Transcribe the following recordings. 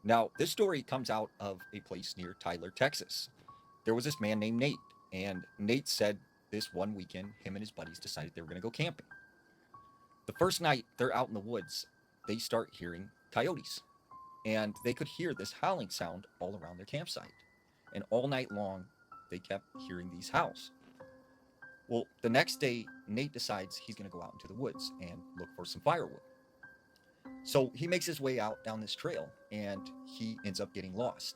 Now, this story comes out of a place near Tyler, Texas. There was this man named Nate, and Nate said this one weekend, him and his buddies decided they were going to go camping. The first night they're out in the woods, they start hearing coyotes, and they could hear this howling sound all around their campsite. And all night long, they kept hearing these howls. Well, the next day, Nate decides he's going to go out into the woods and look for some firewood. So he makes his way out down this trail and he ends up getting lost.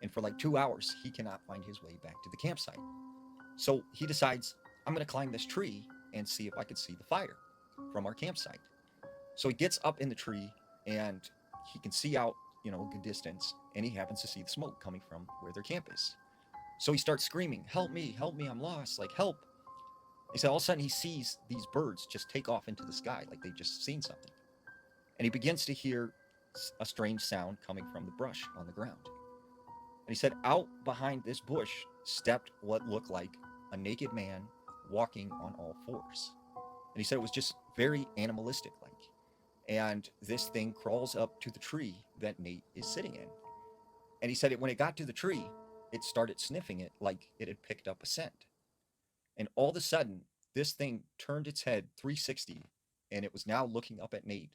And for like 2 hours, he cannot find his way back to the campsite. So he decides, I'm going to climb this tree and see if I can see the fire from our campsite. So he gets up in the tree and he can see out, a good distance, and he happens to see the smoke coming from where their camp is. So he starts screaming, help me, I'm lost, like help. He said all of a sudden he sees these birds just take off into the sky like they've just seen something. And he begins to hear a strange sound coming from the brush on the ground. And he said out behind this bush stepped what looked like a naked man walking on all fours. And he said it was just very animalistic like. And this thing crawls up to the tree that Nate is sitting in. And he said when it got to the tree, it started sniffing it like it had picked up a scent. And all of a sudden, this thing turned its head 360 and it was now looking up at Nate.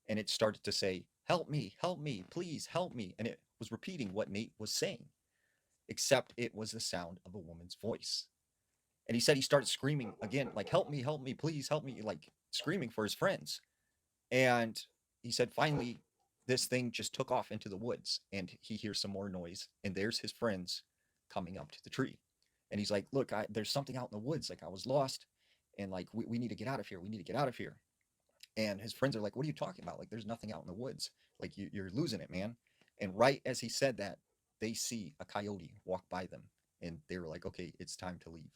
And it started to say, help me, please help me. And it was repeating what Nate was saying, except it was the sound of a woman's voice. And he said he started screaming again, like, help me, please help me, like screaming for his friends. And he said finally, this thing just took off into the woods and he hears some more noise. And there's his friends coming up to the tree. And he's like, look, there's something out in the woods. Like I was lost and like, we need to get out of here. We need to get out of here. And his friends are like, what are you talking about? Like, there's nothing out in the woods. Like, you're losing it, man. And right as he said that, they see a coyote walk by them. And they were like, okay, it's time to leave.